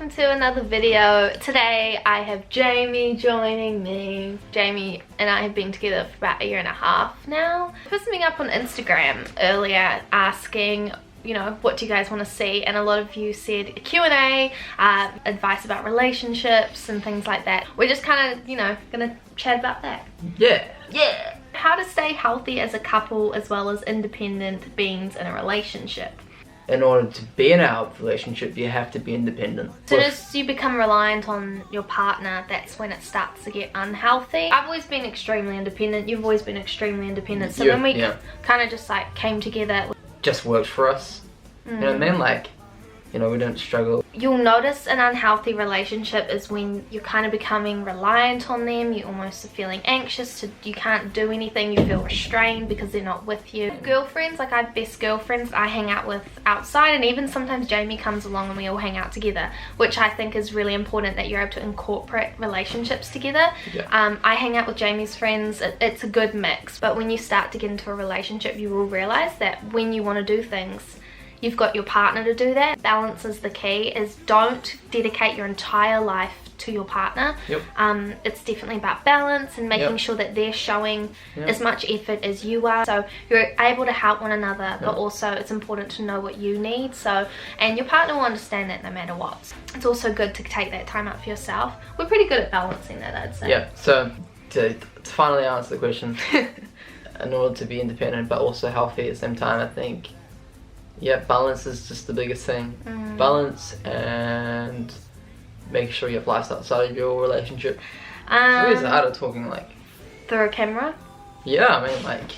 welcome to another video. Today I have Jamie joining me. Jamie and I have been together for about 1.5 years now. I put something up on Instagram earlier asking, you know, what do you guys want to see, and a lot of you said a Q&A, advice about relationships and things like that. We're just kind of, you know, gonna chat about that. Yeah. How to stay healthy as a couple as well as independent beings in a relationship. In order to be in a healthy relationship, you have to be independent. As soon as you become reliant on your partner, that's when it starts to get unhealthy. I've always been extremely independent. You've always been extremely independent. So when we kind of just like came together, just worked for us. You know what I mean? Like, you know, we don't struggle. You'll notice an unhealthy relationship is when you're kind of becoming reliant on them. You almost are feeling anxious, you can't do anything, you feel restrained because they're not with you. Girlfriends, like I have best girlfriends I hang out with outside, and even sometimes Jamie comes along and we all hang out together, which I think is really important, that you're able to incorporate relationships together. I hang out with Jamie's friends, it's a good mix, but when you start to get into a relationship, you will realize that when you want to do things, you've got your partner to do that. Balance is the key. Is don't dedicate your entire life to your partner. It's definitely about balance and making sure that they're showing as much effort as you are, so you're able to help one another, but also it's important to know what you need. So, and your partner will understand that no matter what. It's also good to take that time out for yourself. We're pretty good at balancing that, I'd say. Yeah, so to finally answer the question, in order to be independent but also healthy at the same time, I think balance is just the biggest thing. Balance and making sure you have lives outside of your relationship. It's always harder talking like through a camera. Yeah, I mean, like,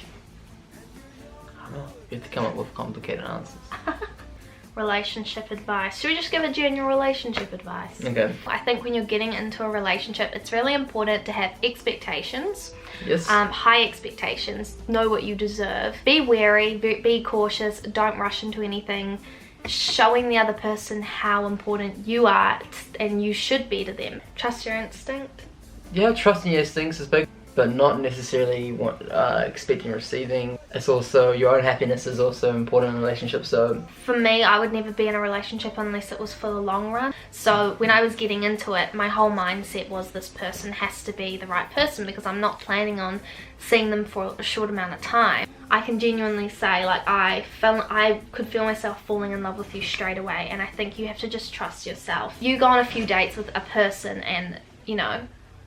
I don't know, you have to come up with complicated answers. Relationship advice. Should we just give a general relationship advice? Okay. I think when you're getting into a relationship, it's really important to have expectations. Yes. High expectations. Know what you deserve. Be wary, be cautious, don't rush into anything. Showing the other person how important you are and you should be to them. Trust your instinct. Yeah, trusting your instincts is big, but not necessarily expecting receiving. It's also, your own happiness is also important in a relationship. So for me, I would never be in a relationship unless it was for the long run. So when I was getting into it, my whole mindset was this person has to be the right person, because I'm not planning on seeing them for a short amount of time. I can genuinely say, like, I could feel myself falling in love with you straight away, and I think you have to just trust yourself. You go on a few dates with a person and, you know,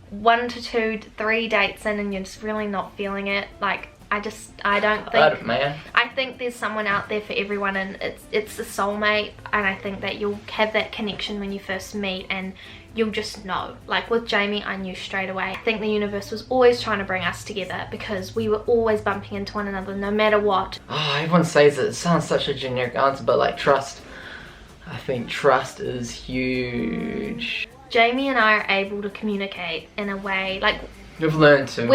1 to 2 to 3 dates in and you're just really not feeling it, like, I don't think, I think there's someone out there for everyone, and it's a soulmate, and I think that you'll have that connection when you first meet and you'll just know. Like with Jamie, I knew straight away. I think the universe was always trying to bring us together because we were always bumping into one another no matter what. Oh, everyone says it sounds such a generic answer, but like trust, I think trust is huge. Jamie and I are able to communicate in a way, like, we've learned to.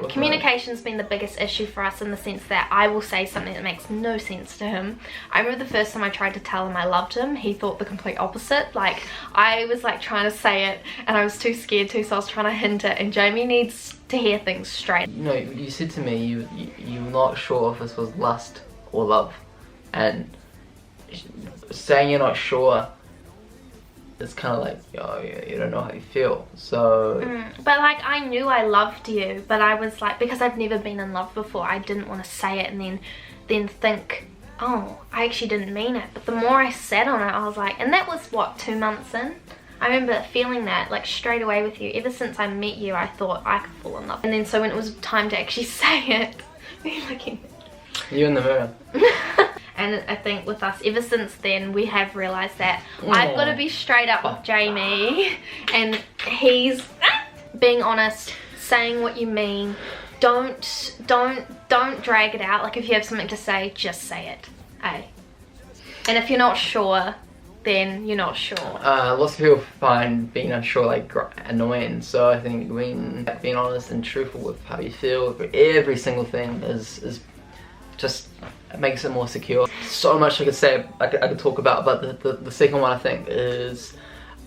Communication's been the biggest issue for us, in the sense that I will say something that makes no sense to him. I remember the first time I tried to tell him I loved him, he thought the complete opposite. Like, I was like trying to say it and I was too scared to, so I was trying to hint it, and Jamie needs to hear things straight. You know, you said to me you're not sure if this was lust or love, and saying you're not sure, it's kind of like, oh, you don't know how you feel. So but like, I knew I loved you, but I was like, because I've never been in love before, I didn't want to say it and then think, oh, I actually didn't mean it. But the more I sat on it, I was like, and that was what, 2 months in? I remember feeling that, like, straight away with you. Ever since I met you, I thought I could fall in love. And then so when it was time to actually say it, you in the mirror. And I think with us, ever since then, we have realised that I've got to be straight up with Jamie, and he's being honest, saying what you mean. Don't drag it out. Like, if you have something to say, just say it. And if you're not sure, then you're not sure. Lots of people find being unsure like annoying, so I think being honest and truthful with how you feel for every single thing is just, it makes it more secure. So much I could say, I could talk about, but the second one I think is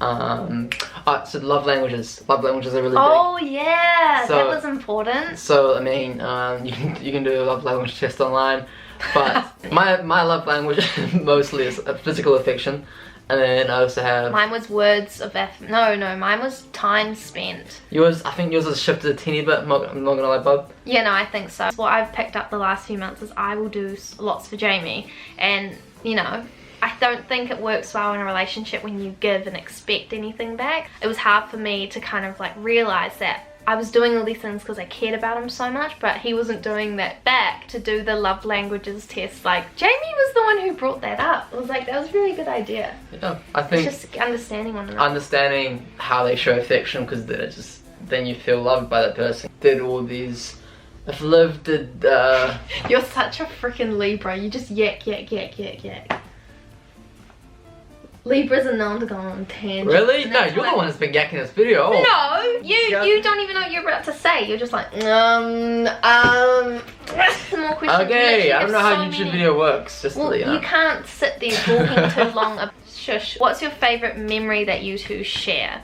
so love languages. Love languages are really big. Oh yeah, so, that was important. So I mean, you can do a love language test online, but my love language mostly is physical affection, And then I also have... Mine was words of no, mine was time spent. I think yours has shifted a teeny bit, I'm not gonna lie, bub. Yeah, no, I think so. What I've picked up the last few months is I will do lots for Jamie. And, you know, I don't think it works well in a relationship when you give and expect anything back. It was hard for me to kind of like realise that I was doing all these things because I cared about him so much, but he wasn't doing that back to do the love languages test. Like, Jamie was the one who brought that up. I was like, that was a really good idea. Yeah, I think it's just understanding one another. Understanding how they show affection, because then you feel loved by that person. Did all these... If Liv did... You're such a freaking Libra. You just yak. Libras are known to go on tangents. Really? No, you're the one that's been yakking this video. Oh. No, you don't even know what you're about to say. You're just like, some more questions. Okay, I don't know how YouTube video works. Just well, to let you know. You can't sit there talking too long. Shush. What's your favourite memory that you two share?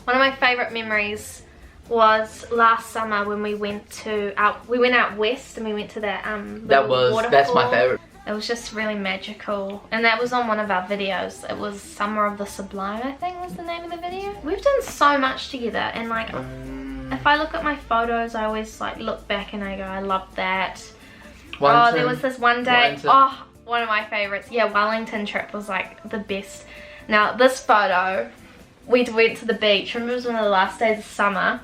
One of my favourite memories was last summer when we went out west and we went to that waterfall. That's my favourite. It was just really magical, and that was on one of our videos. It was Summer of the Sublime, I think was the name of the video. We've done so much together, and like if I look at my photos, I always like look back and I go, I love that. Oh, there was this one day, oh, one of my favorites. Yeah, Wellington trip was like the best. Now this photo, we went to the beach. Remember, it was one of the last days of summer,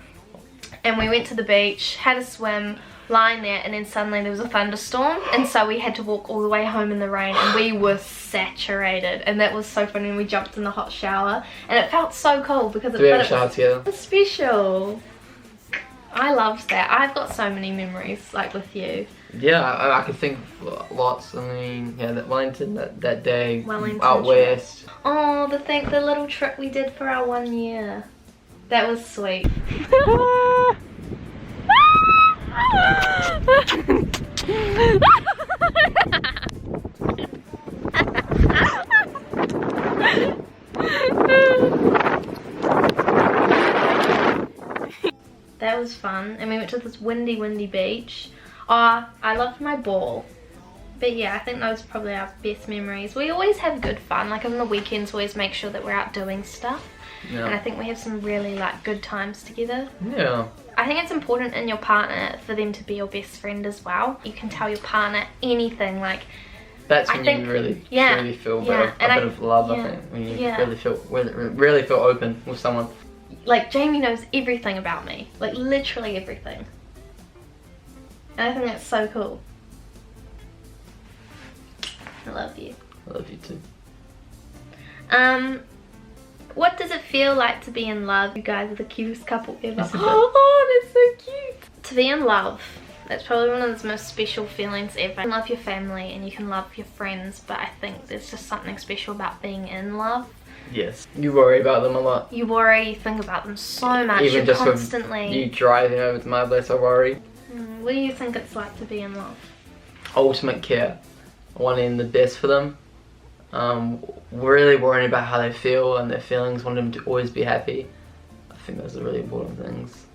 and we went to the beach, had a swim, lying there, and then suddenly there was a thunderstorm, and so we had to walk all the way home in the rain, and we were saturated, and that was so funny. And we jumped in the hot shower, and it felt so cool because we had a shower together. It was special. I loved that. I've got so many memories like with you. Yeah, I could think of lots. I mean, yeah, that Wellington, that day Wellington out west. Oh, the little trip we did for our 1 year. That was sweet. That was fun, and we went to this windy beach. Oh, I loved my ball. But yeah, I think those are probably our best memories. We always have good fun, like on the weekends we always make sure that we're out doing stuff. Yeah. And I think we have some really like good times together. Yeah. I think it's important in your partner for them to be your best friend as well. You can tell your partner anything, like that's when you really feel a bit of love. I think when you really feel open with someone. Like Jamie knows everything about me, like literally everything, and I think that's so cool. I love you. I love you too. What does it feel like to be in love? You guys are the cutest couple ever. Oh, that's so cute. To be in love, that's probably one of the most special feelings ever. You can love your family and you can love your friends, but I think there's just something special about being in love. Yes. You worry about them a lot. You worry, you think about them so much. Even You're just constantly... with you driving over to my place, I worry. What do you think it's like to be in love? Ultimate care. Wanting the best for them. Really worrying about how they feel and their feelings, wanting them to always be happy. I think those are really important things.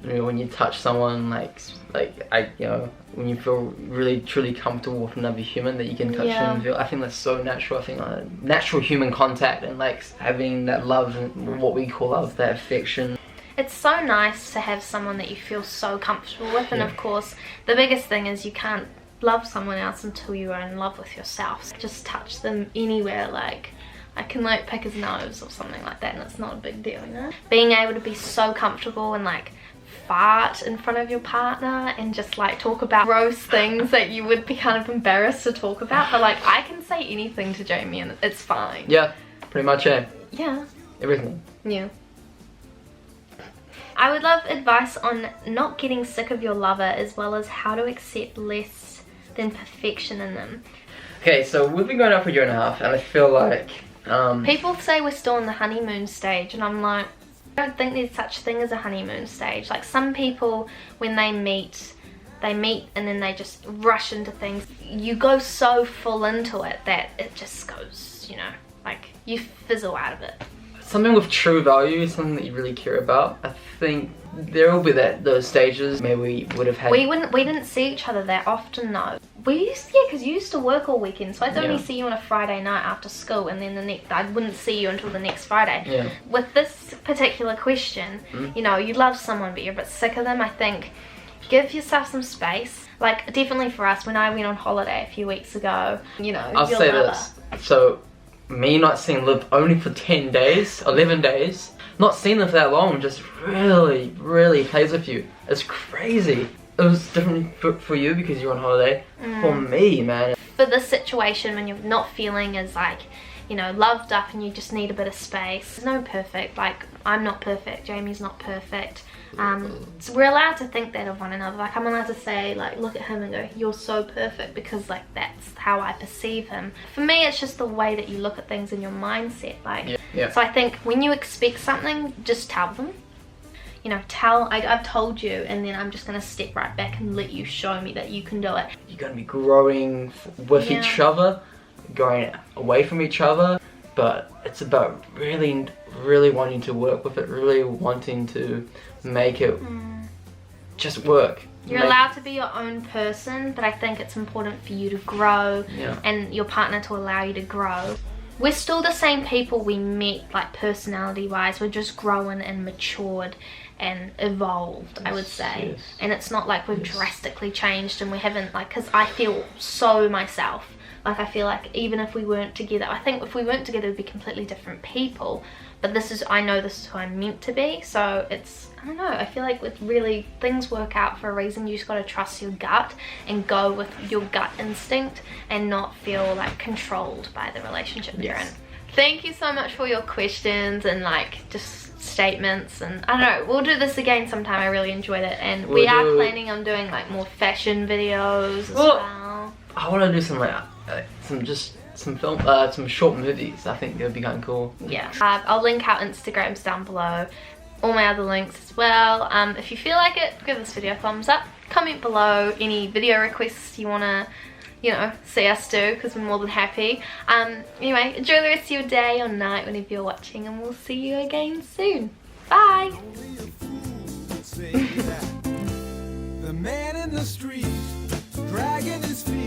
You know, when you touch someone, when you feel really truly comfortable with another human, that you can touch them and feel, I think that's so natural. I think natural human contact and like having that love, and what we call love, that affection. It's so nice to have someone that you feel so comfortable with, and of course the biggest thing is you can't love someone else until you are in love with yourself. Just touch them anywhere, like I can like pick his nose or something like that, and it's not a big deal, you know? Being able to be so comfortable and like fart in front of your partner and just like talk about gross things that you would be kind of embarrassed to talk about, but like I can say anything to Jamie and it's fine. Yeah, pretty much, yeah. Yeah. Everything. Yeah. I would love advice on not getting sick of your lover, as well as how to accept less than perfection in them. Okay, so we've been going out for 1.5 years, and I feel like people say we're still in the honeymoon stage, and I'm like, I don't think there's such thing as a honeymoon stage. Like some people, when they meet and then they just rush into things. You go so full into it that it just goes, you know, like you fizzle out of it. Something with true value, something that you really care about. I think there will be those stages where we would have had... We didn't see each other that often though. because you used to work all weekend, so I'd only Yeah. see you on a Friday night after school, and then I wouldn't see you until the next Friday. Yeah. With this particular question, you know, you love someone but you're a bit sick of them, I think give yourself some space. Like, definitely for us, when I went on holiday a few weeks ago, you know, I'll say this. So, me not seeing Liv only for 10 days, 11 days, not seeing them for that long just really, really plays with you. It's crazy. It was different for you because you're on holiday. For me, man. For this situation, when you're not feeling as like, you know, loved up and you just need a bit of space. There's no perfect, like, I'm not perfect, Jamie's not perfect. So we're allowed to think that of one another. Like, I'm allowed to say, like, look at him and go, you're so perfect, because like that's how I perceive him. For me, it's just the way that you look at things in your mindset. Like, Yeah. So I think when you expect something, just tell them. You know, I've told you, and then I'm just gonna step right back and let you show me that you can do it. You're gonna be growing with each other, going away from each other, but it's about really, really wanting to work with it, really wanting to make it just work. You're allowed to be your own person, but I think it's important for you to grow and your partner to allow you to grow. We're still the same people we met, like, personality wise. We're just grown and matured and evolved, I would say. Yes. And it's not like we've drastically changed, and we haven't, like, because I feel so myself. Like, I feel like even if we weren't together, I think if we weren't together we'd be completely different people. But I know this is who I'm meant to be, so it's, I don't know, I feel like with really, things work out for a reason. You just gotta trust your gut and go with your gut instinct and not feel like controlled by the relationship you're in. Thank you so much for your questions and like just statements, and I don't know, we'll do this again sometime. I really enjoyed it, and we are planning on doing like more fashion videos as well. I want to do some some short movies. I think that would be kind of cool. Yeah, I'll link our Instagrams down below, all my other links as well. If you feel like it, give this video a thumbs up, comment below any video requests you want to, you know, see us do, because we're more than happy. Anyway, enjoy the rest of your day or night whenever you're watching, and we'll see you again soon. Bye. The man in the street dragging his feet.